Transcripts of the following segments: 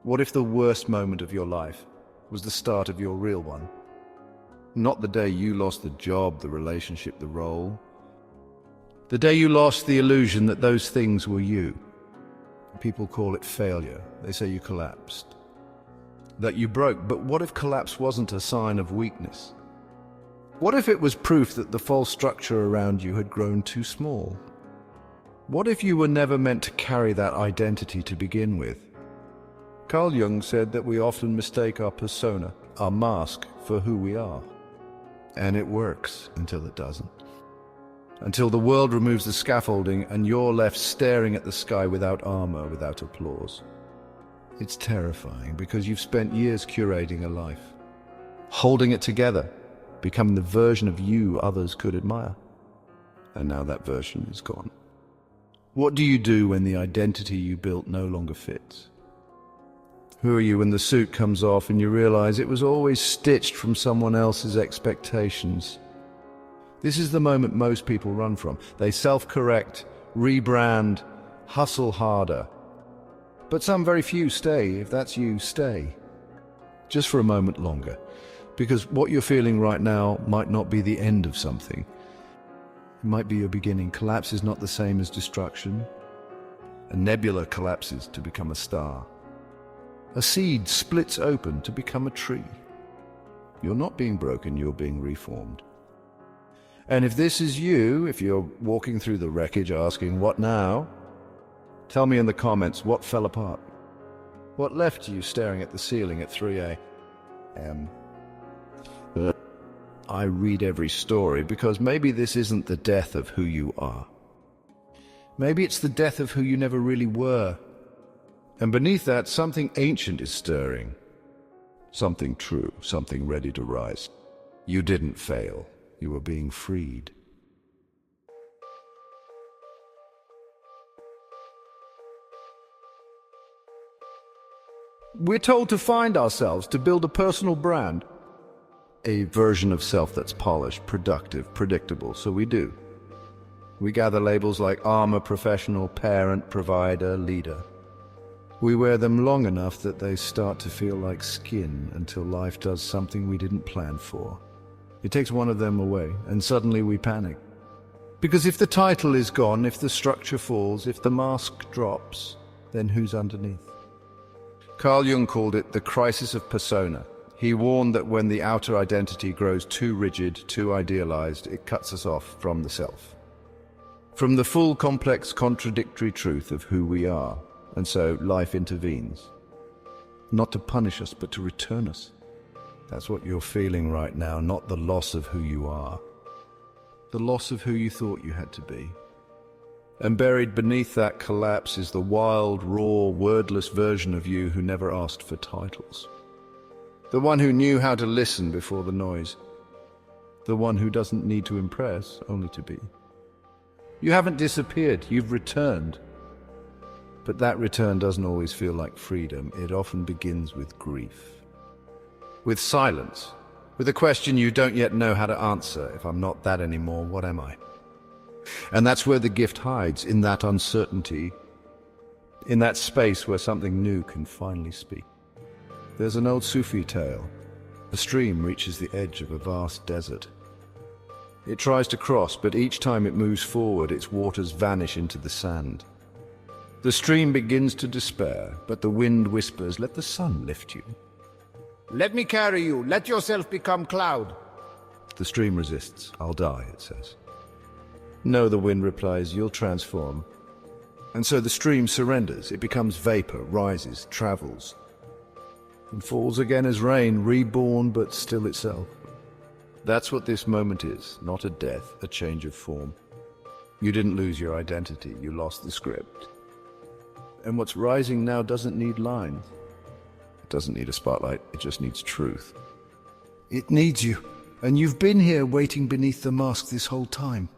What if the worst moment of your life was the start of your real one? Not the day you lost the job, the relationship, the role. The day you lost the illusion that those things were you. People call it failure. They say you collapsed, that you broke. But what if collapse wasn't a sign of weakness? What if it was proof that the false structure around you had grown too small? What if you were never meant to carry that identity to begin with? Carl Jung said that we often mistake our persona, our mask, for who we are. And it works until it doesn't. Until the world removes the scaffolding and you're left staring at the sky without armor, without applause. It's terrifying because you've spent years curating a life, holding it together, becoming the version of you others could admire. And now that version is gone. What do you do when the identity you built no longer fits? Who are you when the suit comes off and you realize it was always stitched from someone else's expectations? This is the moment most people run from. They self-correct, rebrand, hustle harder. But some very few stay. If that's you, stay. Just for a moment longer. Because what you're feeling right now might not be the end of something. It might be your beginning. Collapse is not the same as destruction. A nebula collapses to become a star. A seed splits open to become a tree. You're not being broken, you're being reformed. And if this is you, if you're walking through the wreckage asking, what now? Tell me in the comments what fell apart. What left you staring at the ceiling at 3 a.m.? I read every story because maybe this isn't the death of who you are. Maybe it's the death of who you never really were. And beneath that, something ancient is stirring. Something true, something ready to rise. You didn't fail. You were being freed. We're told to find ourselves, to build a personal brand. A version of self that's polished, productive, predictable, so we do. We gather labels like armor, professional, parent, provider, leader. We wear them long enough that they start to feel like skin until life does something we didn't plan for. It takes one of them away, and suddenly we panic. Because if the title is gone, if the structure falls, if the mask drops, then who's underneath? Carl Jung called it the crisis of persona. He warned that when the outer identity grows too rigid, too idealized, it cuts us off from the self. From the full, complex, contradictory truth of who we are. And so life intervenes. Not to punish us, but to return us. That's what you're feeling right now, not the loss of who you are. The loss of who you thought you had to be. And buried beneath that collapse is the wild, raw, wordless version of you who never asked for titles. The one who knew how to listen before the noise. The one who doesn't need to impress, only to be. You haven't disappeared, you've returned. But that return doesn't always feel like freedom. It often begins with grief. With silence. With a question you don't yet know how to answer. If I'm not that anymore, what am I? And that's where the gift hides, in that uncertainty. In that space where something new can finally speak. There's an old Sufi tale. A stream reaches the edge of a vast desert. It tries to cross, but each time it moves forward, its waters vanish into the sand. The stream begins to despair, but the wind whispers, let the sun lift you. Let me carry you, let yourself become cloud. The stream resists. I'll die, it says. No, the wind replies, you'll transform. And so the stream surrenders. It becomes vapor, rises, travels, and falls again as rain, reborn but still itself. That's what this moment is, not a death, a change of form. You didn't lose your identity, you lost the script. And what's rising now doesn't need lines. It doesn't need a spotlight, it just needs truth. It needs you, and you've been here waiting beneath the mask this whole time.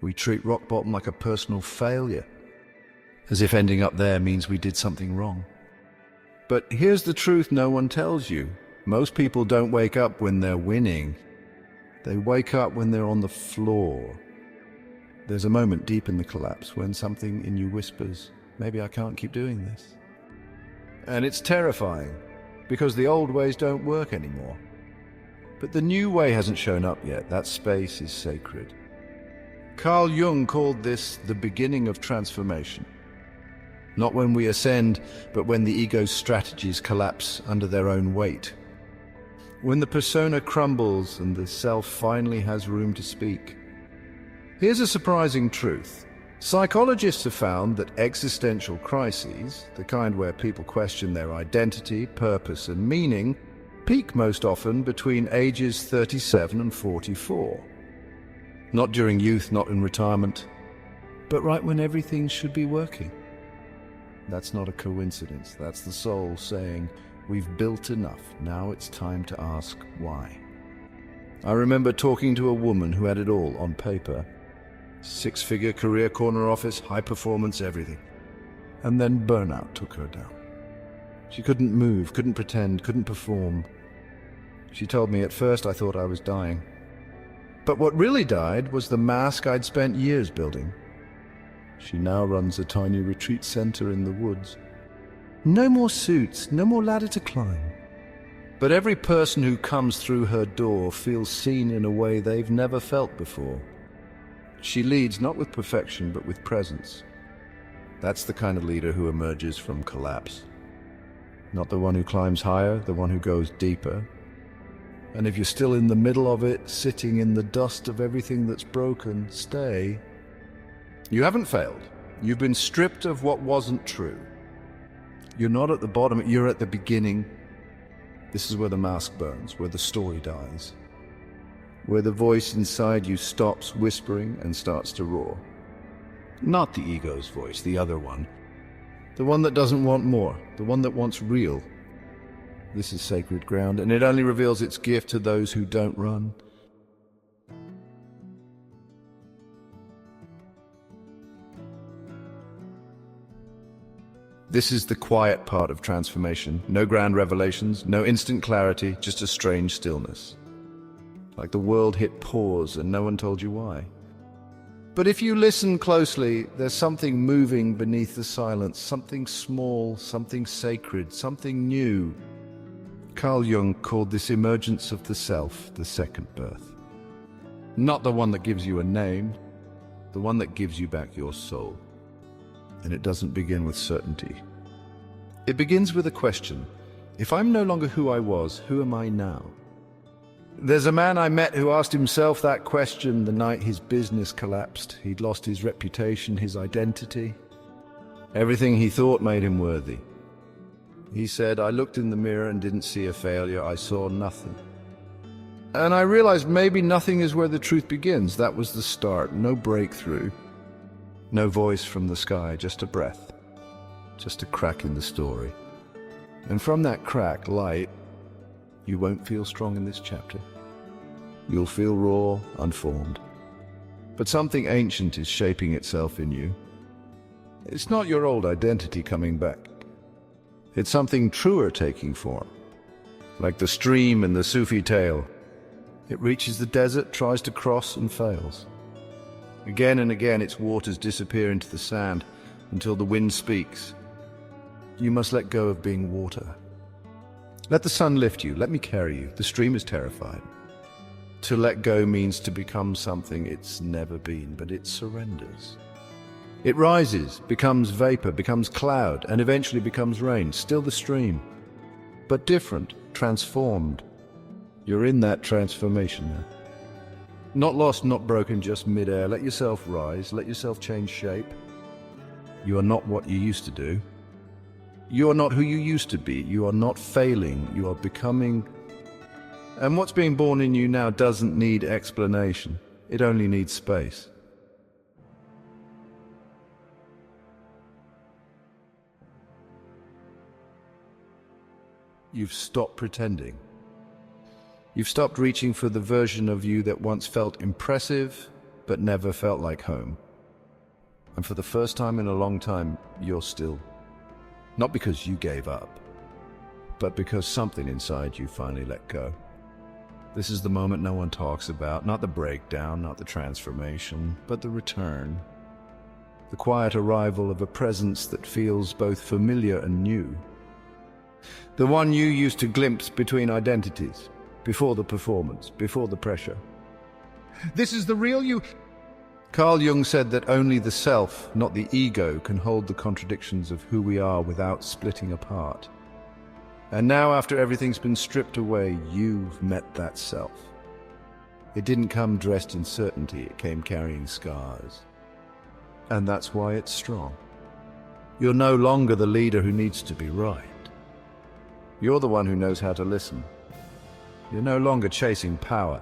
We treat rock bottom like a personal failure, as if ending up there means we did something wrong. But here's the truth no one tells you. Most people don't wake up when they're winning. They wake up when they're on the floor, There's a moment deep in the collapse when something in you whispers, maybe I can't keep doing this. And it's terrifying, because the old ways don't work anymore. But the new way hasn't shown up yet. That space is sacred. Carl Jung called this the beginning of transformation. Not when we ascend, but when the ego's strategies collapse under their own weight. When the persona crumbles and the self finally has room to speak. Here's a surprising truth. Psychologists have found that existential crises, the kind where people question their identity, purpose, and meaning, peak most often between ages 37 and 44. Not during youth, not in retirement, but right when everything should be working. That's not a coincidence. That's the soul saying, we've built enough. Now it's time to ask why. I remember talking to a woman who had it all on paper. 6-figure career, corner office, high performance, everything. And then burnout took her down. She couldn't move, couldn't pretend, couldn't perform. She told me at first I thought I was dying. But what really died was the mask I'd spent years building. She now runs a tiny retreat center in the woods. No more suits, no more ladder to climb. But every person who comes through her door feels seen in a way they've never felt before. She leads not with perfection, but with presence. That's the kind of leader who emerges from collapse. Not the one who climbs higher, the one who goes deeper. And if you're still in the middle of it, sitting in the dust of everything that's broken, stay. You haven't failed. You've been stripped of what wasn't true. You're not at the bottom, you're at the beginning. This is where the mask burns, where the story dies. Where the voice inside you stops whispering and starts to roar. Not the ego's voice, the other one. The one that doesn't want more, the one that wants real. This is sacred ground, and it only reveals its gift to those who don't run. This is the quiet part of transformation. No grand revelations, no instant clarity, just a strange stillness. Like the world hit pause and no one told you why. But if you listen closely, there's something moving beneath the silence, something small, something sacred, something new. Carl Jung called this emergence of the self the second birth. Not the one that gives you a name, the one that gives you back your soul. And it doesn't begin with certainty. It begins with a question. If I'm no longer who I was, who am I now? There's a man I met who asked himself that question the night his business collapsed. He'd lost his reputation, his identity. Everything he thought made him worthy. He said, I looked in the mirror and didn't see a failure. I saw nothing. And I realized maybe nothing is where the truth begins. That was the start. No breakthrough. No voice from the sky, just a breath. Just a crack in the story. And from that crack, light, you won't feel strong in this chapter. You'll feel raw, unformed. But something ancient is shaping itself in you. It's not your old identity coming back. It's something truer taking form. Like the stream in the Sufi tale. It reaches the desert, tries to cross, and fails. Again and again its waters disappear into the sand until the wind speaks. You must let go of being water. Let the sun lift you, let me carry you. The stream is terrified. To let go means to become something it's never been, but it surrenders. It rises, becomes vapor, becomes cloud, and eventually becomes rain. Still the stream, but different, transformed. You're in that transformation now. Not lost, not broken, just midair. Let yourself rise, let yourself change shape. You are not what you used to do. You are not who you used to be. You are not failing. You are becoming. And what's being born in you now doesn't need explanation. It only needs space. You've stopped pretending. You've stopped reaching for the version of you that once felt impressive, but never felt like home. And for the first time in a long time, you're still. Not because you gave up, but because something inside you finally let go. This is the moment no one talks about, not the breakdown, not the transformation, but the return. The quiet arrival of a presence that feels both familiar and new. The one you used to glimpse between identities, before the performance, before the pressure. This is the real you. Carl Jung said that only the self, not the ego, can hold the contradictions of who we are without splitting apart. And now, after everything's been stripped away, you've met that self. It didn't come dressed in certainty, it came carrying scars. And that's why it's strong. You're no longer the leader who needs to be right. You're the one who knows how to listen. You're no longer chasing power.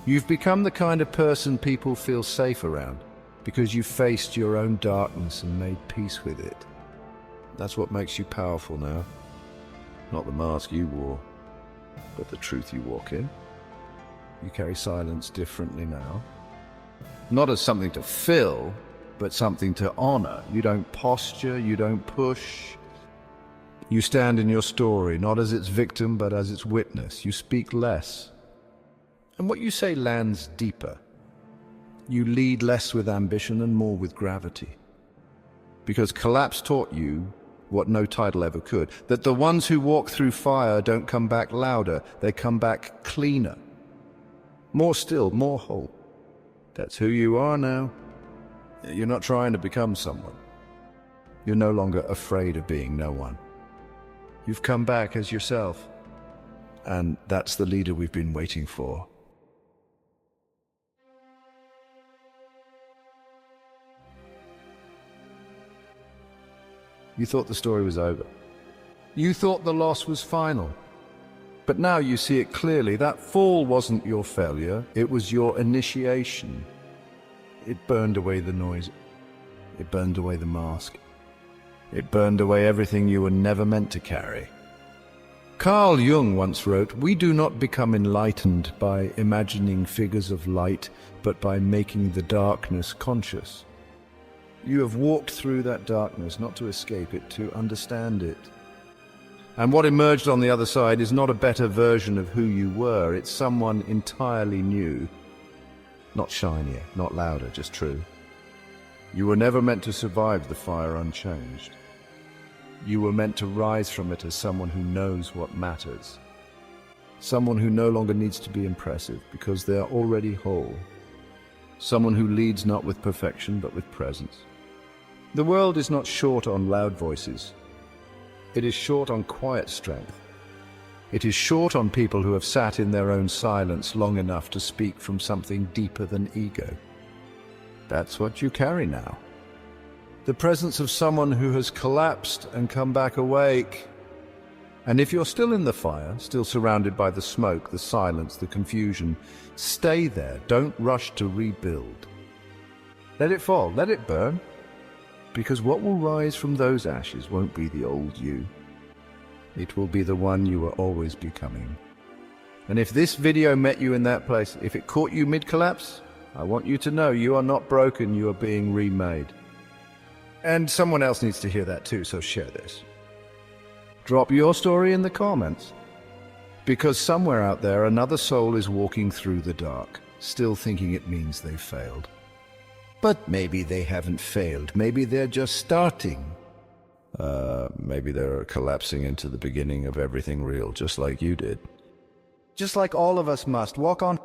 You've become the kind of person people feel safe around because you've faced your own darkness and made peace with it. That's what makes you powerful now. Not the mask you wore, but the truth you walk in. You carry silence differently now. Not as something to fill, but something to honor. You don't posture, you don't push. You stand in your story, not as its victim, but as its witness. You speak less. And what you say lands deeper. You lead less with ambition and more with gravity. Because collapse taught you what no title ever could, that the ones who walk through fire don't come back louder, they come back cleaner. More still, more whole. That's who you are now. You're not trying to become someone. You're no longer afraid of being no one. You've come back as yourself. And that's the leader we've been waiting for. You thought the story was over. You thought the loss was final. But now you see it clearly. That fall wasn't your failure. It was your initiation. It burned away the noise. It burned away the mask. It burned away everything you were never meant to carry. Carl Jung once wrote, "We do not become enlightened by imagining figures of light, but by making the darkness conscious." You have walked through that darkness, not to escape it, to understand it. And what emerged on the other side is not a better version of who you were. It's someone entirely new. Not shinier, not louder, just true. You were never meant to survive the fire unchanged. You were meant to rise from it as someone who knows what matters. Someone who no longer needs to be impressive because they are already whole. Someone who leads not with perfection but with presence. The world is not short on loud voices. It is short on quiet strength. It is short on people who have sat in their own silence long enough to speak from something deeper than ego. That's what you carry now. The presence of someone who has collapsed and come back awake. And if you're still in the fire, still surrounded by the smoke, the silence, the confusion, stay there. Don't rush to rebuild. Let it fall, let it burn. Because what will rise from those ashes won't be the old you. It will be the one you were always becoming. And if this video met you in that place, if it caught you mid-collapse, I want you to know you are not broken, you are being remade. And someone else needs to hear that too, so share this. Drop your story in the comments. Because somewhere out there, another soul is walking through the dark, still thinking it means they've failed. But maybe they haven't failed. Maybe they're just starting. Maybe they're collapsing into the beginning of everything real, just like you did. Just like all of us must. Walk on.